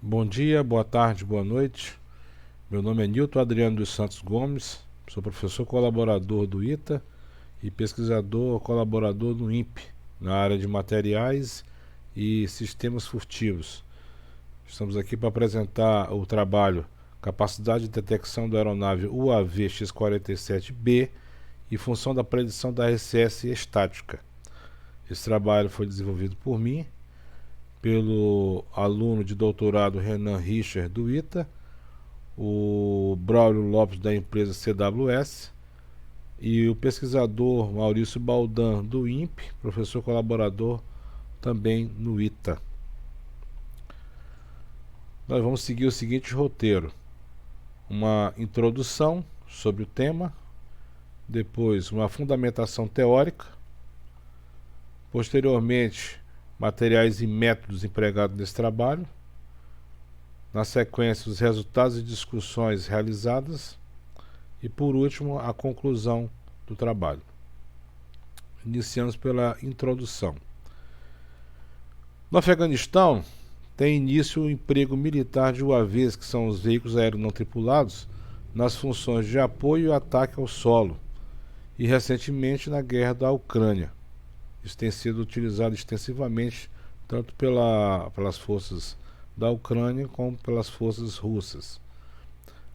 Bom dia, boa tarde, boa noite. Meu nome é Nilton Adriano dos Santos Gomes, sou professor colaborador do ITA e pesquisador colaborador do INPE, na área de materiais e sistemas furtivos. Estamos aqui para apresentar o trabalho Capacidade de Detecção da Aeronave UAV X-47B e Função da Predição da RCS Estática. Esse trabalho foi desenvolvido por mim, pelo aluno de doutorado Renan Richer do ITA, o Braulio Lopes da empresa CWS e o pesquisador Maurício Baldan do INPE, professor colaborador também no ITA. Nós vamos seguir o seguinte roteiro: uma introdução sobre o tema, depois uma fundamentação teórica, posteriormente materiais e métodos empregados nesse trabalho, na sequência os resultados e discussões realizadas e por último a conclusão do trabalho. Iniciamos pela introdução. No Afeganistão tem início o emprego militar de UAVs, que são os veículos aéreos não tripulados, nas funções de apoio e ataque ao solo, e recentemente na guerra da Ucrânia. Isso tem sido utilizado extensivamente tanto pelas forças da Ucrânia como pelas forças russas.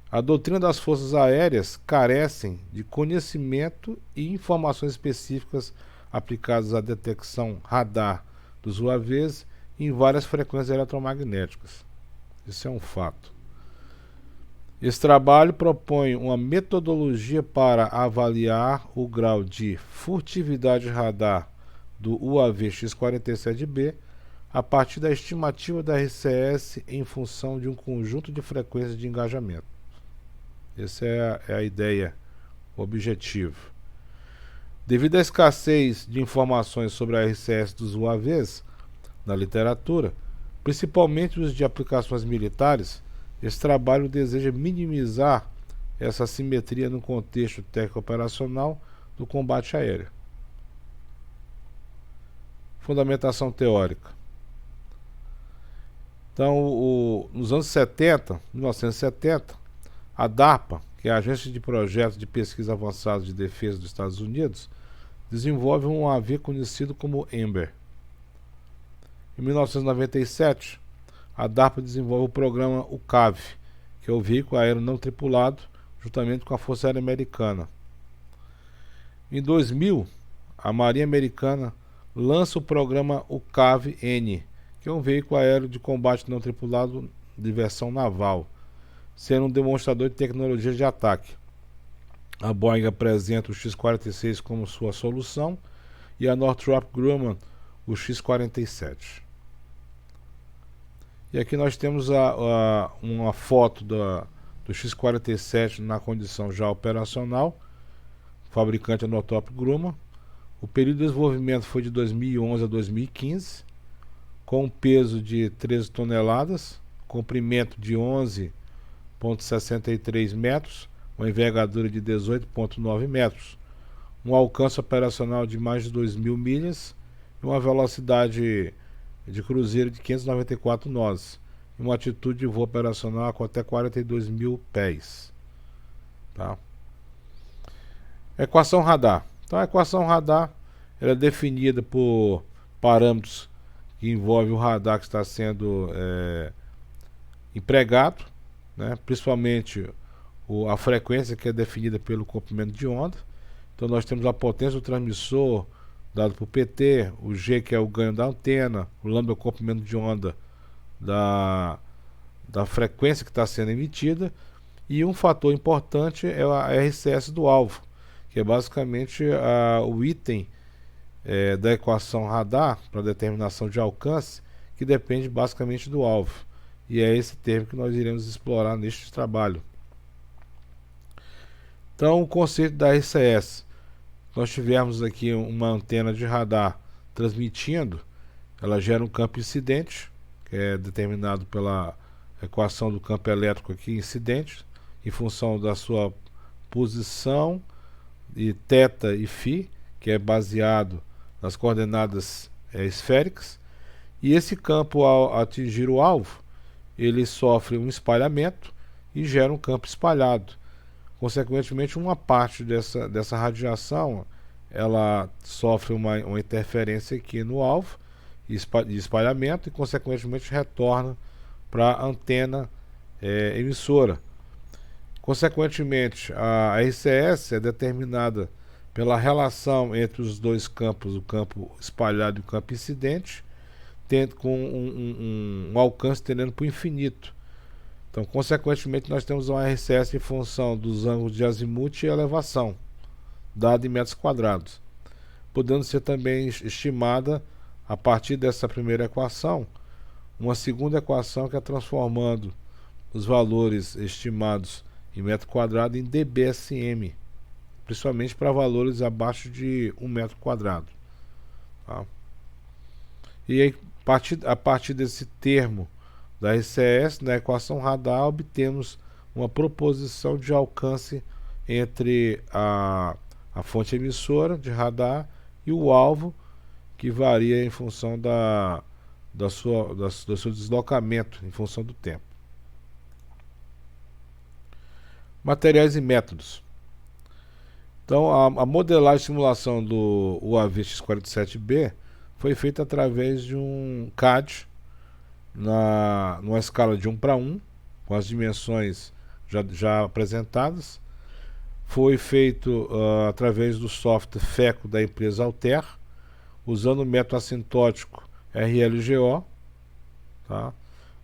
A doutrina das forças aéreas carecem de conhecimento e informações específicas aplicadas à detecção radar dos UAVs em várias frequências eletromagnéticas. Isso é um fato. Esse trabalho propõe uma metodologia para avaliar o grau de furtividade radar do UAV X-47B a partir da estimativa da RCS em função de um conjunto de frequências de engajamento. Essa é a ideia, o objetivo. Devido à escassez de informações sobre a RCS dos UAVs na literatura, principalmente os de aplicações militares, esse trabalho deseja minimizar essa assimetria no contexto técnico-operacional do combate aéreo. Fundamentação teórica. Então, nos anos 1970, a DARPA, que é a Agência de Projetos de Pesquisa Avançados de Defesa dos Estados Unidos, desenvolve um UAV conhecido como Ember. Em 1997, a DARPA desenvolve o programa UCAV, que é o Veículo Aéreo Não Tripulado, juntamente com a Força Aérea Americana. Em 2000, a Marinha Americana lança o programa UCAV-N, que é um veículo aéreo de combate não tripulado de versão naval, sendo um demonstrador de tecnologia de ataque. A Boeing apresenta o X-46 como sua solução e a Northrop Grumman o X-47. E aqui nós temos uma foto do X-47 na condição já operacional, fabricante é Northrop Grumman. O período de desenvolvimento foi de 2011 a 2015, com um peso de 13 toneladas, comprimento de 11,63 metros, uma envergadura de 18,9 metros, um alcance operacional de mais de 2.000 milhas e uma velocidade de cruzeiro de 594 nós, e uma altitude de voo operacional com até 42.000 pés. Tá? Equação radar. Então a equação radar ela é definida por parâmetros que envolvem o radar que está sendo empregado, né? Principalmente a frequência, que é definida pelo comprimento de onda. Então nós temos a potência do transmissor dado por PT, o G, que é o ganho da antena, o lambda é o comprimento de onda da frequência que está sendo emitida, e um fator importante é a RCS do alvo, que é basicamente o item da equação radar para determinação de alcance, que depende basicamente do alvo. E é esse termo que nós iremos explorar neste trabalho. Então, o conceito da RCS. Nós tivemos aqui uma antena de radar transmitindo, ela gera um campo incidente, que é determinado pela equação do campo elétrico aqui incidente, em função da sua posição e θ e φ, que é baseado nas coordenadas esféricas, e esse campo, ao atingir o alvo, ele sofre um espalhamento e gera um campo espalhado. Consequentemente, uma parte dessa radiação ela sofre uma interferência aqui no alvo de espalhamento e consequentemente retorna para a antena emissora. Consequentemente, a RCS é determinada pela relação entre os dois campos, o campo espalhado e o campo incidente, com um alcance tendendo para o infinito. Então, consequentemente, nós temos uma RCS em função dos ângulos de azimuth e elevação, dada em metros quadrados, podendo ser também estimada, a partir dessa primeira equação, uma segunda equação que é transformando os valores estimados em metro quadrado em dBSM, principalmente para valores abaixo de 1 metro quadrado. Tá? E aí, a partir desse termo da RCS, na equação radar, obtemos uma proposição de alcance entre a fonte emissora de radar e o alvo, que varia em função do seu deslocamento, em função do tempo. Materiais e métodos. Então, a modelagem e simulação do UAV X-47B foi feita através de um CAD numa escala de 1:1, com as dimensões já apresentadas. Foi feito através do software FECO da empresa Altair, usando o método assintótico RLGO, tá?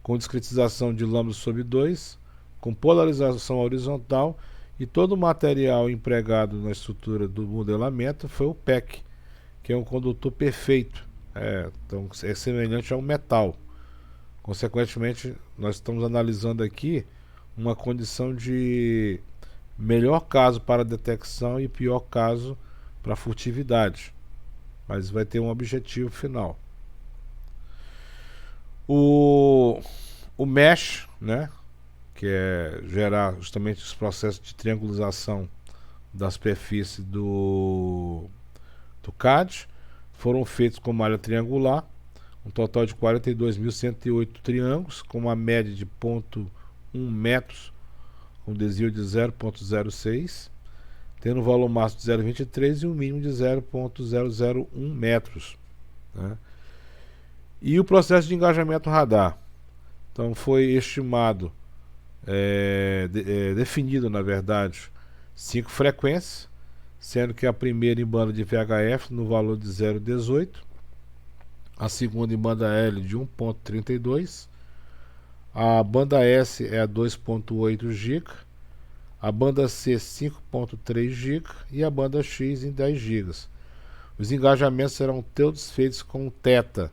Com discretização de λ/2, com polarização horizontal, e todo o material empregado na estrutura do modelamento foi o PEC, que é um condutor perfeito, então é semelhante a um metal. Consequentemente, nós estamos analisando aqui uma condição de melhor caso para detecção e pior caso para furtividade, mas vai ter um objetivo final. O mesh, né, que é gerar justamente os processos de triangulização da superfície do CAD, foram feitos com malha triangular, um total de 42.108 triângulos, com uma média de 0,1 metros, com desvio de 0,06, tendo um valor máximo de 0,23 e um mínimo de 0,001 metros, né? E o processo de engajamento radar, então foi estimado, definido na verdade, 5 frequências, sendo que a primeira em banda de VHF no valor de 0,18, a segunda em banda L de 1,32, a banda S é a 2,8 GB, a banda C 5,3 GB e a banda X em 10 GB. Os engajamentos serão todos feitos com θ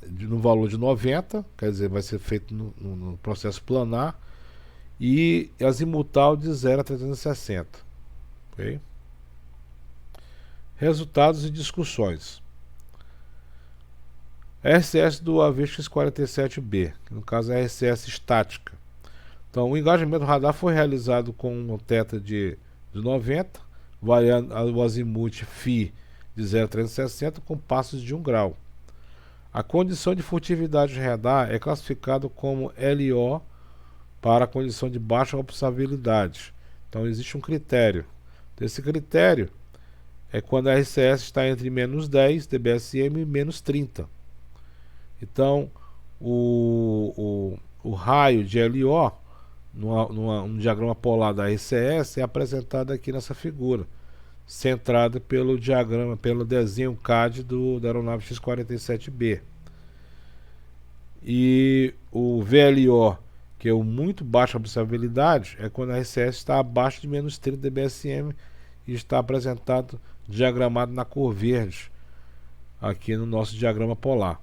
no valor de 90, quer dizer, vai ser feito no processo planar, e azimutal de 0 a 360. Okay? Resultados e discussões. A RCS do UAV X-47B, que no caso é a RCS estática. Então, o engajamento radar foi realizado com um θ de 90, variando o azimuth φ de 0 a 360 com passos de 1 grau. A condição de furtividade de radar é classificada como LO para a condição de baixa observabilidade. Então existe um critério. Esse critério é quando a RCS está entre menos 10 dBSM e menos 30. Então o raio de LO num diagrama polar da RCS é apresentado aqui nessa figura, centrada pelo desenho CAD da aeronave X-47B. E o VLO, que é o muito baixa observabilidade, é quando a RCS está abaixo de menos 30 dBSM e está apresentado diagramado na cor verde aqui no nosso diagrama polar.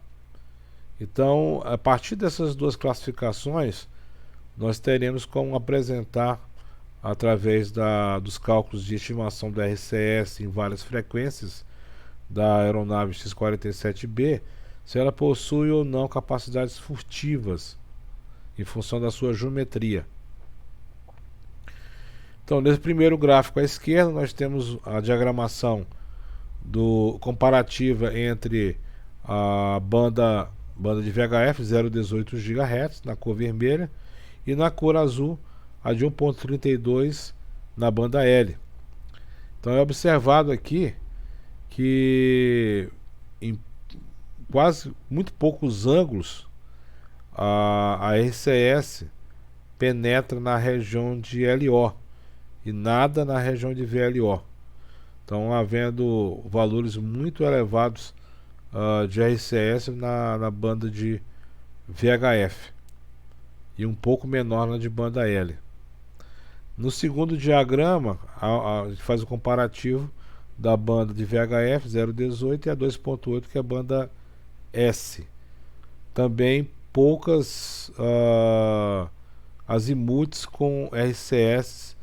Então, a partir dessas duas classificações, nós teremos como apresentar, através dos cálculos de estimação da RCS em várias frequências da aeronave X-47B, se ela possui ou não capacidades furtivas em função da sua geometria. Então, nesse primeiro gráfico à esquerda, nós temos a diagramação comparativa entre a banda banda de VHF 0,18 GHz na cor vermelha, e na cor azul a de 1.32 na banda L. Então é observado aqui que em quase muito poucos ângulos a RCS penetra na região de LO e nada na região de VLO. Então, havendo valores muito elevados de RCS na banda de VHF e um pouco menor na de banda L. No segundo diagrama, a gente faz o comparativo da banda de VHF 0,18 e a 2.8, que é a banda S. Também poucas azimuths com RCS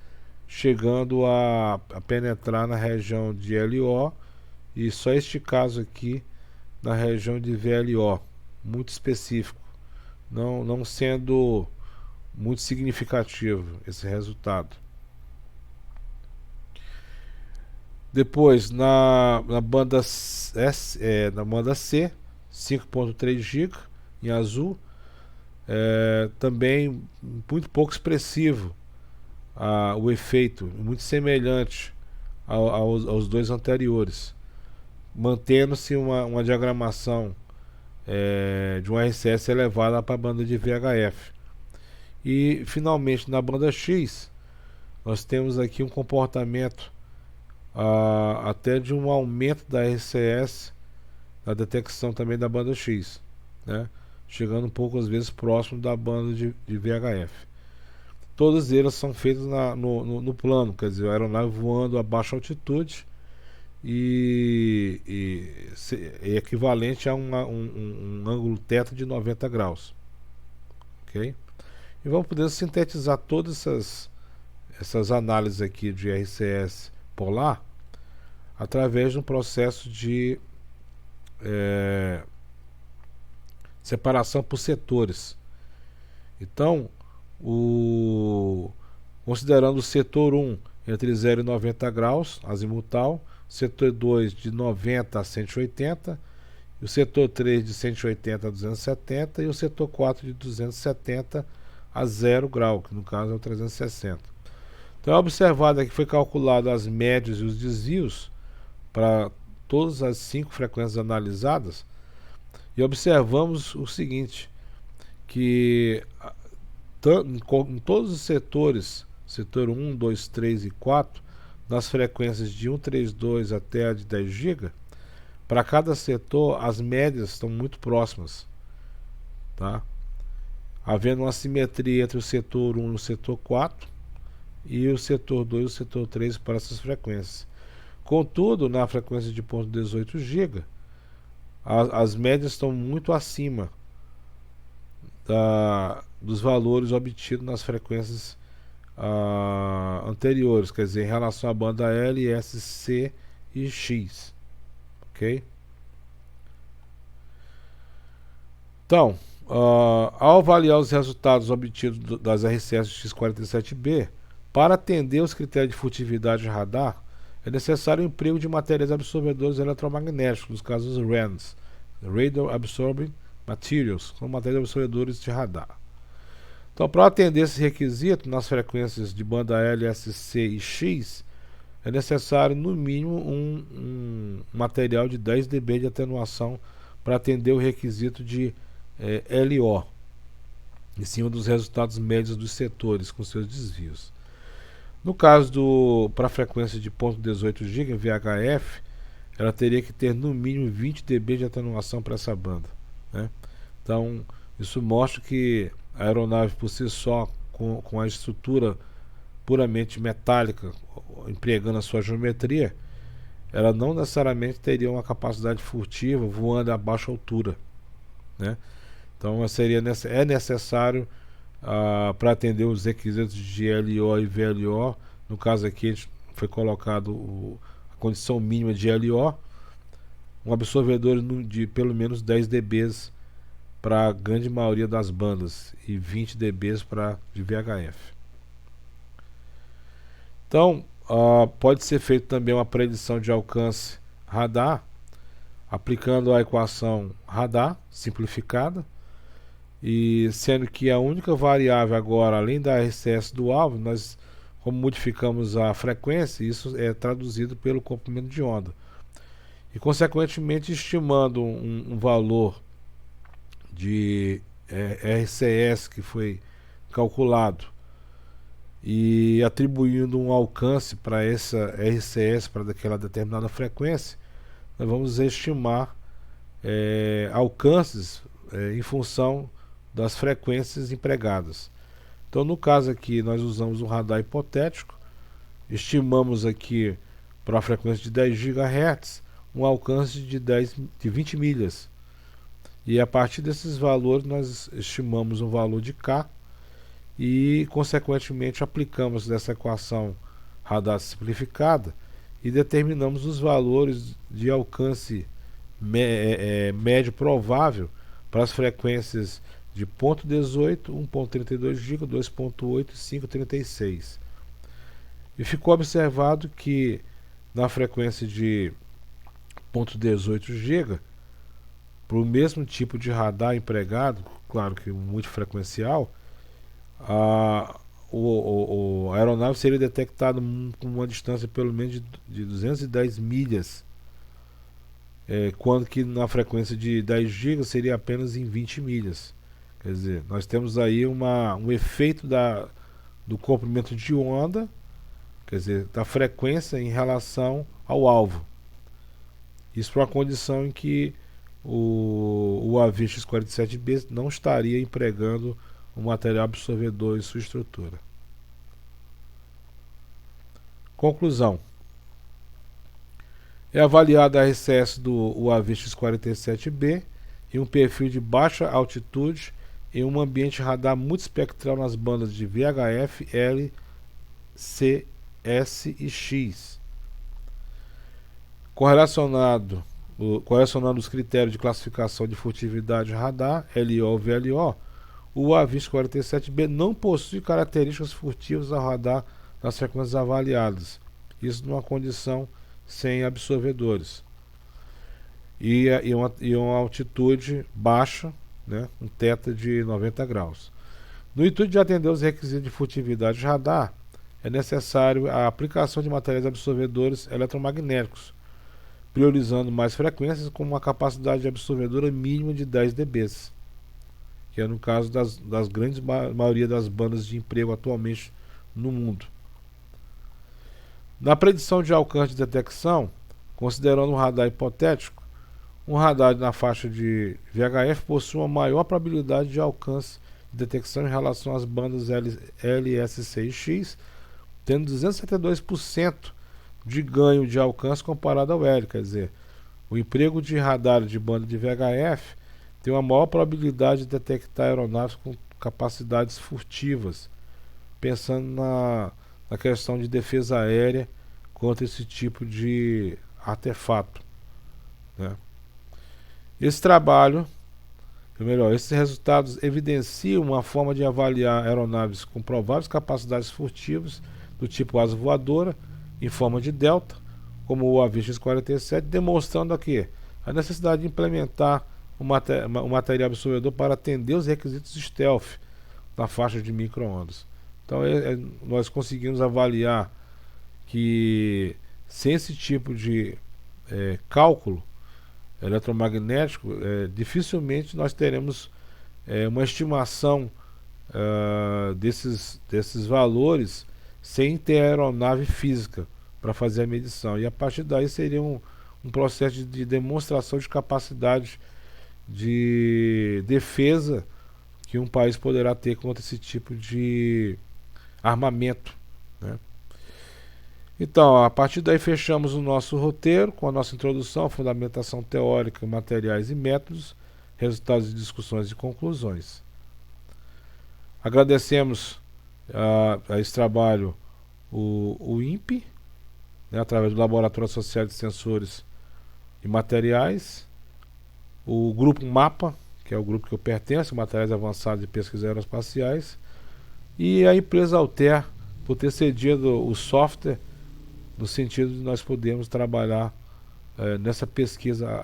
chegando a penetrar na região de LO, e só este caso aqui na região de VLO, muito específico, não sendo muito significativo esse resultado. Depois na banda S, na banda C, 5.3 GB em azul, também muito pouco expressivo o efeito, muito semelhante aos dois anteriores, mantendo-se uma diagramação de um RCS elevada para a banda de VHF. E finalmente na banda X nós temos aqui um comportamento até de um aumento da RCS, da detecção também da banda X, né? Chegando um pouco às vezes próximo da banda de VHF. Todos eles são feitos no plano, quer dizer, a aeronave voando a baixa altitude e equivalente a um ângulo θ de 90 graus. Ok? E vamos poder sintetizar todas essas análises aqui de RCS polar através de um processo de separação por setores. Então, considerando o setor 1 entre 0 e 90 graus azimutal, setor 2 de 90 a 180, o setor 3 de 180 a 270 e o setor 4 de 270 a 0 grau, que no caso é o 360. Então é observado que foi calculado as médias e os desvios para todas as 5 frequências analisadas, e observamos o seguinte, que em todos os setores, setor 1, 2, 3 e 4, nas frequências de 132 até a de 10 GB, para cada setor as médias estão muito próximas, tá? Havendo uma simetria entre o setor 1 e o setor 4 e o setor 2 e o setor 3 para essas frequências. Contudo, na frequência de 0.18 GB, as médias estão muito acima dos valores obtidos nas frequências anteriores, quer dizer, em relação à banda L, S, C e X. Ok? Então, ao avaliar os resultados obtidos das RCS X47B, para atender os critérios de furtividade de radar, é necessário o emprego de materiais absorvedores eletromagnéticos, nos casos RANs, Radio Absorbing Materials, são materiais absorvedores de radar. Então, para atender esse requisito, nas frequências de banda L, S, C e X, é necessário no mínimo um material de 10 dB de atenuação para atender o requisito de LO, em cima dos resultados médios dos setores com seus desvios. No caso para a frequência de 0.18 GB em VHF, ela teria que ter no mínimo 20 dB de atenuação para essa banda, né? Então isso mostra que a aeronave por si só, com a estrutura puramente metálica, empregando a sua geometria, ela não necessariamente teria uma capacidade furtiva voando a baixa altura, né? Então é necessário para atender os requisitos de LO e VLO. No caso aqui foi colocado a condição mínima de LO, um absorvedor de pelo menos 10 dB para a grande maioria das bandas e 20 dB para de VHF. Então pode ser feito também uma predição de alcance radar aplicando a equação radar simplificada, e sendo que a única variável agora, além da RCS do alvo, nós, como modificamos a frequência, isso é traduzido pelo comprimento de onda. E consequentemente estimando um valor de RCS que foi calculado e atribuindo um alcance para essa RCS, para daquela determinada frequência, nós vamos estimar alcances em função das frequências empregadas. Então, no caso aqui, nós usamos um radar hipotético, estimamos aqui para a frequência de 10 GHz um alcance de 20 milhas. E a partir desses valores nós estimamos um valor de K e consequentemente aplicamos dessa equação radar simplificada e determinamos os valores de alcance médio provável para as frequências de 0.18, 1.32 GB, 2.8 e 5.36. E ficou observado que na frequência de 0.18 GB, para o mesmo tipo de radar empregado, claro que multifrequencial, a aeronave seria detectada com uma distância pelo menos de 210 milhas, quando que na frequência de 10 GB seria apenas em 20 milhas. Quer dizer, nós temos aí um efeito do comprimento de onda, quer dizer, da frequência em relação ao alvo. Isso para uma condição em que o AVX-47B não estaria empregando um material absorvedor em sua estrutura. Conclusão: é avaliada a RCS do AVX-47B em um perfil de baixa altitude em um ambiente radar multiespectral nas bandas de VHF, L, C, S e X. Correlacionando os critérios de classificação de furtividade radar, LO e VLO, o AVX-47B não possui características furtivas ao radar nas frequências avaliadas. Isso numa condição sem absorvedores. E uma altitude baixa, né, um θ de 90 graus. No intuito de atender os requisitos de furtividade de radar, é necessário a aplicação de materiais absorvedores eletromagnéticos, priorizando mais frequências com uma capacidade absorvedora mínima de 10 dB, que é no caso das grandes maioria das bandas de emprego atualmente no mundo. Na predição de alcance de detecção, considerando um radar hipotético, um radar na faixa de VHF possui uma maior probabilidade de alcance de detecção em relação às bandas L, S, C e X, tendo 272% de ganho de alcance comparado ao L. Quer dizer, o emprego de radar de banda de VHF tem uma maior probabilidade de detectar aeronaves com capacidades furtivas, pensando na questão de defesa aérea contra esse tipo de artefato, né? Esse trabalho, ou melhor, esses resultados evidenciam uma forma de avaliar aeronaves com prováveis capacidades furtivas do tipo asa voadora em forma de delta, como o AVX-47, demonstrando aqui a necessidade de implementar um material absorvedor para atender os requisitos stealth na faixa de micro-ondas. Então nós conseguimos avaliar que sem esse tipo de cálculo eletromagnético, dificilmente nós teremos uma estimação desses valores sem ter aeronave física para fazer a medição. E a partir daí seria um processo de demonstração de capacidade de defesa que um país poderá ter contra esse tipo de armamento, né? Então, a partir daí fechamos o nosso roteiro com a nossa introdução, fundamentação teórica, materiais e métodos, resultados de discussões e conclusões. Agradecemos a esse trabalho o INPE, né, através do Laboratório Associado de Sensores e Materiais, o Grupo MAPA, que é o grupo que eu pertenço, Materiais Avançados de Pesquisas Aeroespaciais, e a empresa Altair, por ter cedido o software, no sentido de nós podermos trabalhar nessa pesquisa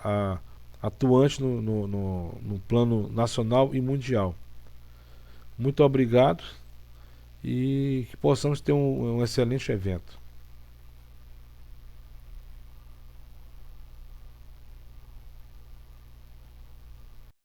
atuante no plano nacional e mundial. Muito obrigado e que possamos ter um excelente evento.